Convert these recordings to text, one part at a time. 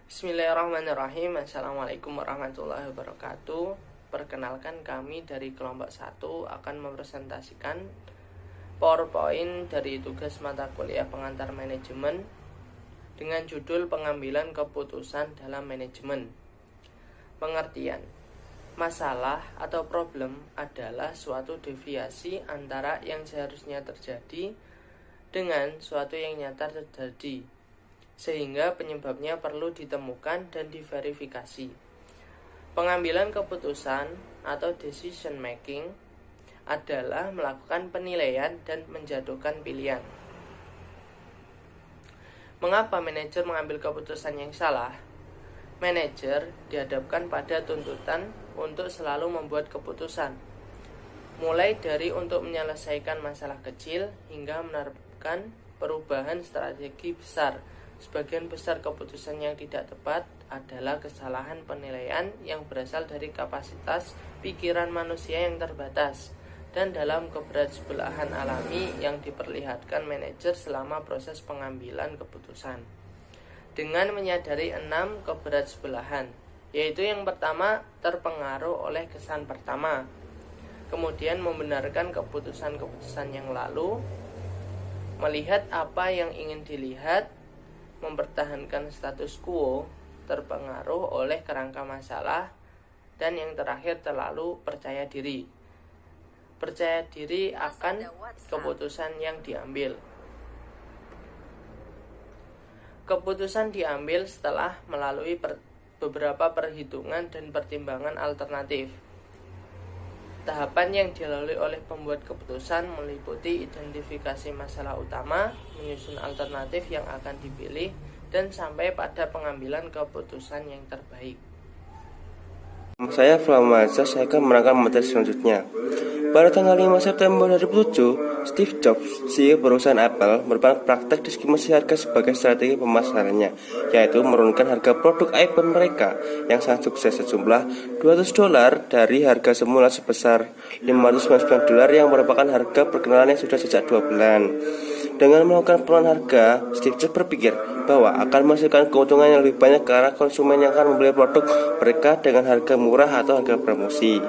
Bismillahirrahmanirrahim. Assalamualaikum warahmatullahi wabarakatuh. Perkenalkan, kami dari kelompok 1 akan mempresentasikan PowerPoint dari tugas mata kuliah pengantar manajemen dengan judul pengambilan keputusan dalam manajemen. Pengertian: masalah atau problem adalah suatu deviasi antara yang seharusnya terjadi dengan suatu yang nyata terjadi, sehingga penyebabnya perlu ditemukan dan diverifikasi. Pengambilan keputusan atau decision making adalah melakukan penilaian dan menjatuhkan pilihan. Mengapa manajer mengambil keputusan yang salah? Manajer dihadapkan pada tuntutan untuk selalu membuat keputusan, mulai dari untuk menyelesaikan masalah kecil hingga menerapkan perubahan strategi besar. Sebagian besar keputusan yang tidak tepat adalah kesalahan penilaian yang berasal dari kapasitas pikiran manusia yang terbatas dan dalam keberadaan alami yang diperlihatkan manajer selama proses pengambilan keputusan. Dengan menyadari 6 keberadaan, yaitu yang pertama, terpengaruh oleh kesan pertama, kemudian membenarkan keputusan-keputusan yang lalu, melihat apa yang ingin dilihat, mempertahankan status quo, terpengaruh oleh kerangka masalah, dan yang terakhir terlalu percaya diri. Percaya diri akan keputusan yang diambil. Keputusan diambil setelah melalui beberapa perhitungan dan pertimbangan alternatif. Tahapan yang dilalui oleh pembuat keputusan meliputi identifikasi masalah utama, menyusun alternatif yang akan dipilih, dan sampai pada pengambilan keputusan yang terbaik. Saya Flamaza, saya akan menerangkan materi selanjutnya. Pada tanggal 5 September 2007, Steve Jobs, CEO perusahaan Apple, merupakan praktek diskriminasi harga sebagai strategi pemasarannya, yaitu menurunkan harga produk iPhone mereka yang sangat sukses sejumlah $200 dari harga semula sebesar $599 yang merupakan harga perkenalan yang sudah sejak 2 bulan. Dengan melakukan penurunan harga, Steve Jobs berpikir bahwa akan menghasilkan keuntungan yang lebih banyak karena konsumen yang akan membeli produk mereka dengan harga murah atau harga promosi.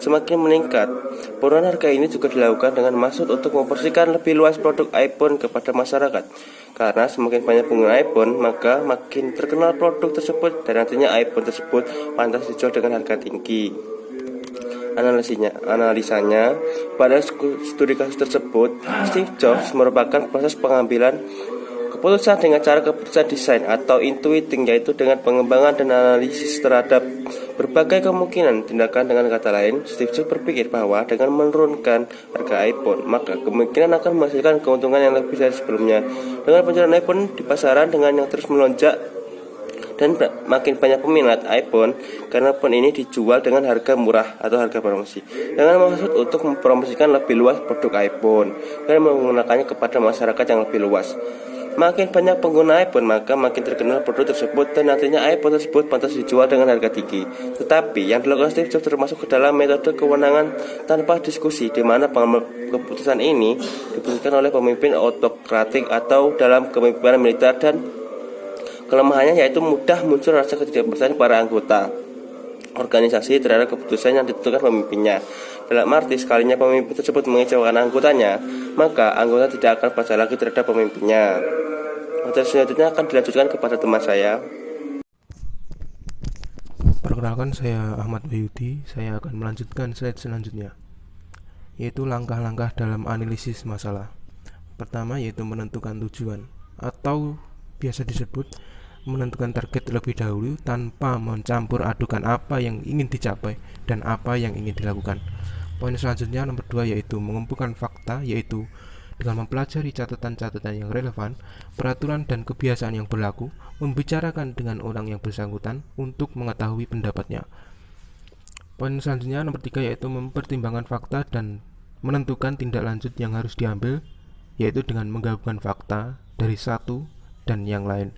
Semakin meningkat, penurunan harga ini juga dilakukan dengan maksud untuk mempromosikan lebih luas produk iPhone kepada masyarakat. Karena semakin banyak pengguna iPhone, maka makin terkenal produk tersebut dan nantinya iPhone tersebut pantas dijual dengan harga tinggi. Analisanya, pada studi kasus tersebut, Steve Jobs merupakan proses pengambilan keputusan dengan cara keputusan desain atau intuiting, yaitu dengan pengembangan dan analisis terhadap berbagai kemungkinan tindakan. Dengan kata lain, Steve Jobs berpikir bahwa dengan menurunkan harga iPhone, maka kemungkinan akan menghasilkan keuntungan yang lebih dari sebelumnya. Dengan penjualan iPhone di pasaran dengan yang terus melonjak dan makin banyak peminat iPhone, karena phone ini dijual dengan harga murah atau harga promosi, dengan maksud untuk mempromosikan lebih luas produk iPhone dan menggunakannya kepada masyarakat yang lebih luas. Makin banyak pengguna iPhone, maka makin terkenal produk tersebut dan nantinya iPhone tersebut pantas dijual dengan harga tinggi. Tetapi yang dilakukan Steve Jobs termasuk ke dalam metode kewenangan tanpa diskusi, di mana keputusan ini diputuskan oleh pemimpin autokratik atau dalam kepemimpinan militer, dan kelemahannya yaitu mudah muncul rasa ketidakpercayaan para anggota organisasi terhadap keputusan yang ditentukan pemimpinnya. Dalam arti, sekalinya pemimpin tersebut mengecewakan anggotanya, maka anggota tidak akan percaya lagi terhadap pemimpinnya. Materi selanjutnya akan dilanjutkan kepada teman saya. Perkenalkan, saya Ahmad Wahyudi. Saya akan melanjutkan slide selanjutnya, yaitu langkah-langkah dalam analisis masalah. Pertama, yaitu menentukan tujuan, atau biasa disebut menentukan target terlebih dahulu tanpa mencampur adukan apa yang ingin dicapai dan apa yang ingin dilakukan. Poin selanjutnya nomor 2, yaitu mengumpulkan fakta, yaitu dengan mempelajari catatan-catatan yang relevan, peraturan dan kebiasaan yang berlaku, membicarakan dengan orang yang bersangkutan untuk mengetahui pendapatnya. Poin selanjutnya nomor 3, yaitu mempertimbangkan fakta dan menentukan tindak lanjut yang harus diambil, yaitu dengan menggabungkan fakta dari satu dan yang lain.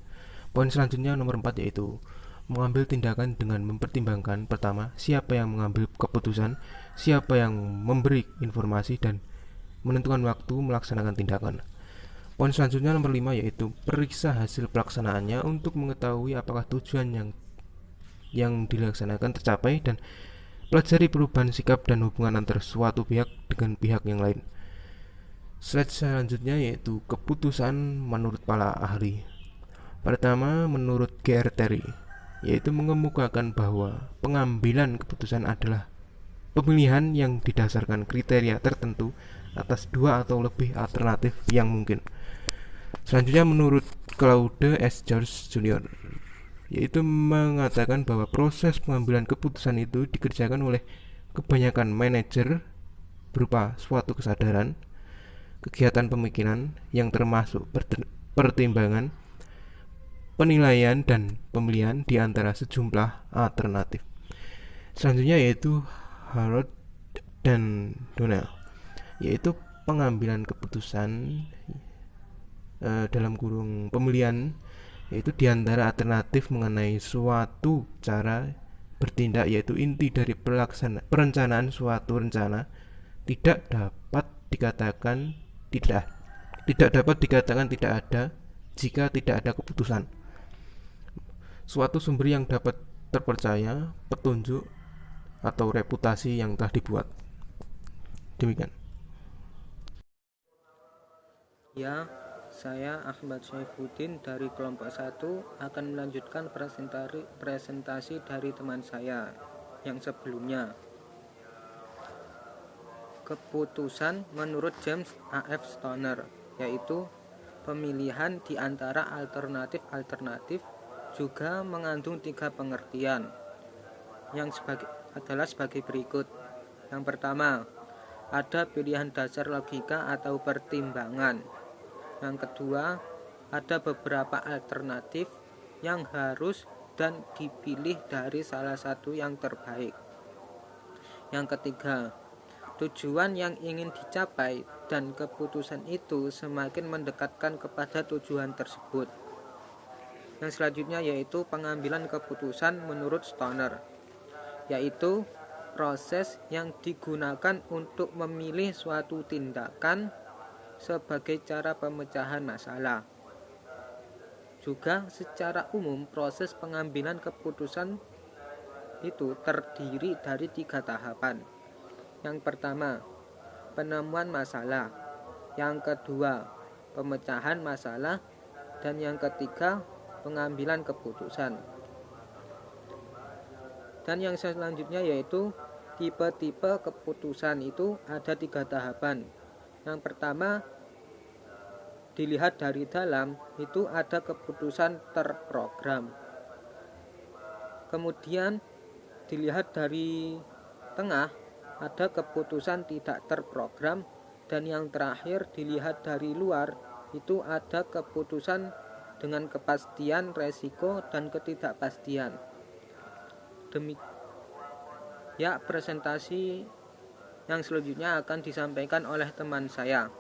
Poin selanjutnya nomor 4, yaitu mengambil tindakan dengan mempertimbangkan pertama, siapa yang mengambil keputusan, siapa yang memberi informasi, dan menentukan waktu melaksanakan tindakan. Poin selanjutnya nomor 5 yaitu periksa hasil pelaksanaannya untuk mengetahui apakah tujuan yang dilaksanakan tercapai, dan pelajari perubahan sikap dan hubungan antara suatu pihak dengan pihak yang lain. Slide selanjutnya yaitu keputusan menurut para ahli. Pertama, menurut G.R. Terry, yaitu mengemukakan bahwa pengambilan keputusan adalah pemilihan yang didasarkan kriteria tertentu atas dua atau lebih alternatif yang mungkin. Selanjutnya menurut Claude S. George Jr., yaitu mengatakan bahwa proses pengambilan keputusan itu dikerjakan oleh kebanyakan manajer berupa suatu kesadaran, kegiatan pemikiran yang termasuk pertimbangan, penilaian, dan pemilihan di antara sejumlah alternatif. Selanjutnya yaitu Harold dan Donnell, yaitu pengambilan keputusan dalam kurung pemilihan, yaitu diantara alternatif mengenai suatu cara bertindak, yaitu inti dari perencanaan suatu rencana tidak dapat dikatakan tidak ada jika tidak ada keputusan. Suatu sumber yang dapat terpercaya, petunjuk, atau reputasi yang telah dibuat. Demikian. Ya, saya Ahmad Syaifuddin dari kelompok 1 akan melanjutkan presentasi dari teman saya yang sebelumnya. Keputusan menurut James A.F. Stoner, yaitu pemilihan di antara alternatif juga mengandung 3 pengertian yang adalah sebagai berikut. Yang pertama, ada pilihan dasar logika atau pertimbangan. Yang kedua, ada beberapa alternatif yang harus dan dipilih dari salah satu yang terbaik. Yang ketiga, tujuan yang ingin dicapai dan keputusan itu semakin mendekatkan kepada tujuan tersebut. Yang selanjutnya yaitu pengambilan keputusan menurut Stoner, yaitu proses yang digunakan untuk memilih suatu tindakan sebagai cara pemecahan masalah. Juga secara umum proses pengambilan keputusan itu terdiri dari 3 tahapan. Yang pertama, penemuan masalah. Yang kedua, pemecahan masalah. Dan yang ketiga, pengambilan keputusan. Dan yang selanjutnya yaitu tipe-tipe keputusan itu ada 3 tahapan. Yang pertama, dilihat dari dalam, itu ada keputusan terprogram. Kemudian dilihat dari tengah, ada keputusan tidak terprogram. Dan yang terakhir dilihat dari luar, itu ada keputusan dengan kepastian resiko dan ketidakpastian. Ya, presentasi yang selanjutnya akan disampaikan oleh teman saya.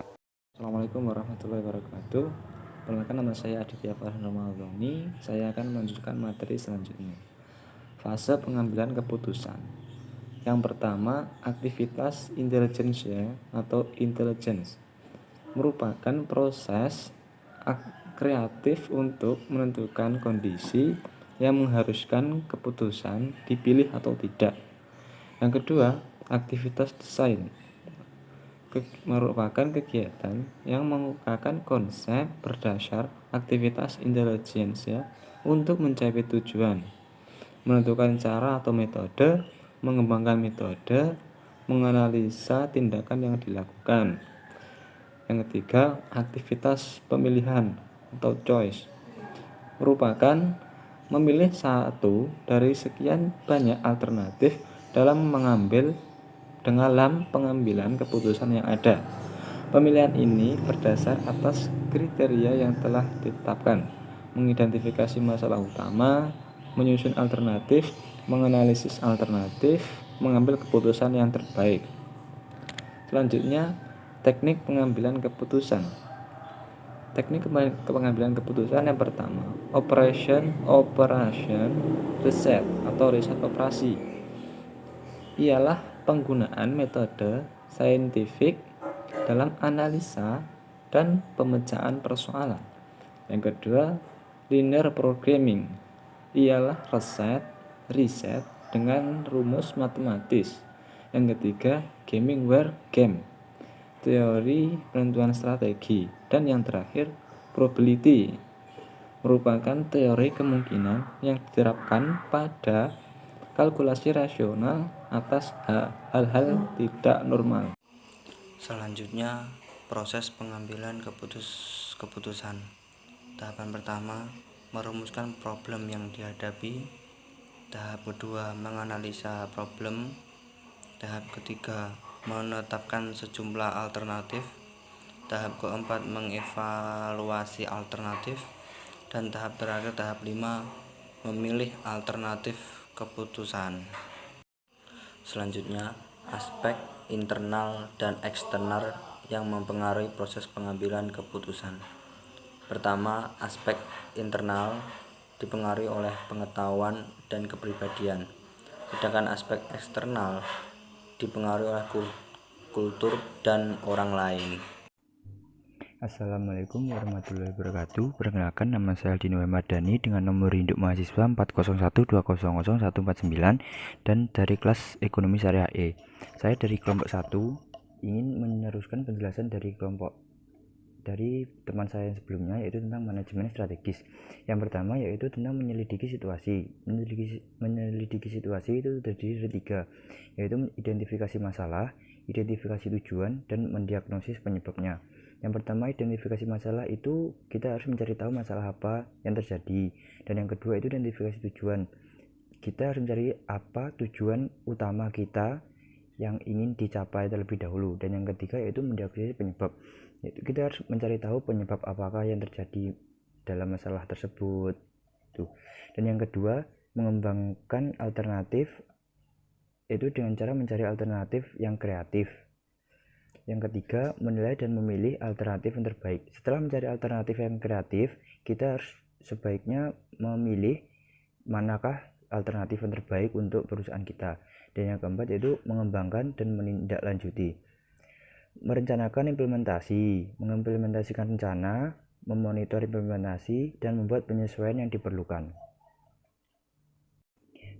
Assalamualaikum warahmatullahi wabarakatuh. Perkenalkan, nama saya Aditya Farhan Ramadhani. Saya akan melanjutkan materi selanjutnya. Fase pengambilan keputusan. Yang pertama, aktivitas intelijensia atau intelligence merupakan proses kreatif untuk menentukan kondisi yang mengharuskan keputusan dipilih atau tidak. Yang kedua, aktivitas desain merupakan kegiatan yang mengungkapkan konsep berdasar aktivitas intelijensia ya, untuk mencapai tujuan, menentukan cara atau metode, mengembangkan metode, menganalisa tindakan yang dilakukan. Yang ketiga, aktivitas pemilihan atau choice merupakan memilih satu dari sekian banyak alternatif dalam pengambilan keputusan yang ada. Pemilihan ini berdasar atas kriteria yang telah ditetapkan, mengidentifikasi masalah utama, menyusun alternatif, menganalisis alternatif, mengambil keputusan yang terbaik. Selanjutnya, teknik pengambilan keputusan. Teknik pengambilan keputusan yang pertama, operation research atau riset operasi, ialah penggunaan metode saintifik dalam analisa dan pemecahan persoalan. Yang kedua, linear programming ialah riset dengan rumus matematis. Yang ketiga, gaming where game, teori penentuan strategi. Dan yang terakhir, probability, merupakan teori kemungkinan yang diterapkan pada kalkulasi rasional atas hal-hal tidak normal. Selanjutnya, proses pengambilan keputusan. Tahapan pertama, merumuskan problem yang dihadapi. Tahap kedua, menganalisa problem. Tahap ketiga, menetapkan sejumlah alternatif. Tahap keempat, mengevaluasi alternatif. Dan tahap terakhir, tahap 5, memilih alternatif keputusan. Selanjutnya, aspek internal dan eksternal yang mempengaruhi proses pengambilan keputusan. Pertama, aspek internal dipengaruhi oleh pengetahuan dan kepribadian, sedangkan aspek eksternal dipengaruhi oleh kultur dan orang lain. Assalamualaikum warahmatullahi wabarakatuh. Perkenalkan, nama saya Aldino Mardani dengan nomor induk mahasiswa 401200149 dan dari kelas Ekonomi Syariah E. Saya dari kelompok 1 ingin meneruskan penjelasan dari teman saya yang sebelumnya, yaitu tentang manajemen strategis. Yang pertama yaitu tentang menyelidiki situasi. Menyelidiki situasi itu terdiri dari 3, yaitu identifikasi masalah, identifikasi tujuan, dan mendiagnosis penyebabnya. Yang pertama, identifikasi masalah itu kita harus mencari tahu masalah apa yang terjadi. Dan yang kedua itu identifikasi tujuan. Kita harus mencari apa tujuan utama kita yang ingin dicapai terlebih dahulu. Dan yang ketiga yaitu mendiagnosis penyebab. Yaitu kita harus mencari tahu penyebab apakah yang terjadi dalam masalah tersebut. Dan yang kedua, mengembangkan alternatif, yaitu dengan cara mencari alternatif yang kreatif. Yang ketiga, menilai dan memilih alternatif yang terbaik. Setelah mencari alternatif yang kreatif, kita harus sebaiknya memilih manakah alternatif yang terbaik untuk perusahaan kita. Dan yang keempat yaitu mengembangkan dan menindaklanjuti. Merencanakan implementasi, mengimplementasikan rencana, memonitor implementasi, dan membuat penyesuaian yang diperlukan.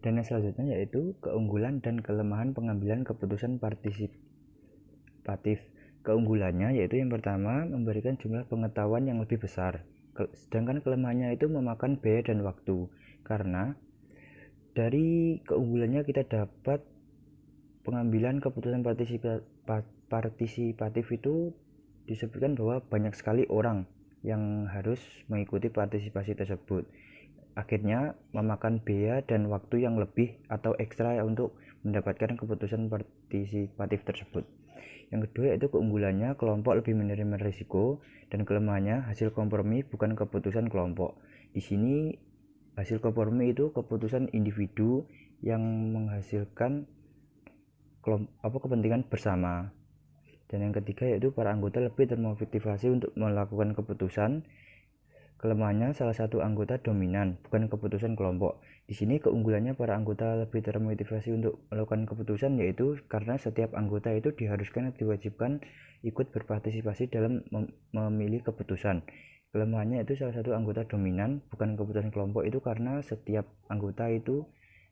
Dan yang selanjutnya yaitu keunggulan dan kelemahan pengambilan keputusan partisipatif. Keunggulannya yaitu yang pertama, memberikan jumlah pengetahuan yang lebih besar. Sedangkan kelemahannya itu memakan biaya dan waktu. Karena dari keunggulannya kita dapat pengambilan keputusan partisipatif itu disebutkan bahwa banyak sekali orang yang harus mengikuti partisipasi tersebut. Akhirnya memakan biaya dan waktu yang lebih atau ekstra untuk mendapatkan keputusan partisipatif tersebut. Yang kedua yaitu keunggulannya, kelompok lebih menerima risiko, dan kelemahannya hasil kompromi bukan keputusan kelompok. Di sini hasil kompromi itu keputusan individu yang menghasilkan kepentingan bersama. Dan yang ketiga yaitu para anggota lebih termotivasi untuk melakukan keputusan. Kelemahannya salah satu anggota dominan, bukan keputusan kelompok. Di sini keunggulannya para anggota lebih termotivasi untuk melakukan keputusan, yaitu karena setiap anggota itu diharuskan diwajibkan ikut berpartisipasi dalam memilih keputusan. Kelemahannya itu salah satu anggota dominan, bukan keputusan kelompok, itu karena setiap anggota itu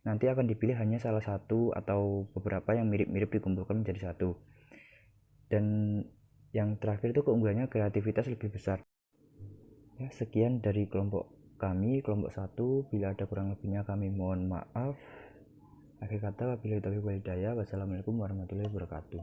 nanti akan dipilih hanya salah satu atau beberapa yang mirip-mirip dikumpulkan menjadi satu. Dan yang terakhir itu keunggulannya kreativitas lebih besar. Ya, sekian dari kelompok kami, kelompok 1. Bila ada kurang lebihnya kami mohon maaf. Akhir kata, wabillahi taufiq wal hidayah. Wassalamualaikum warahmatullahi wabarakatuh.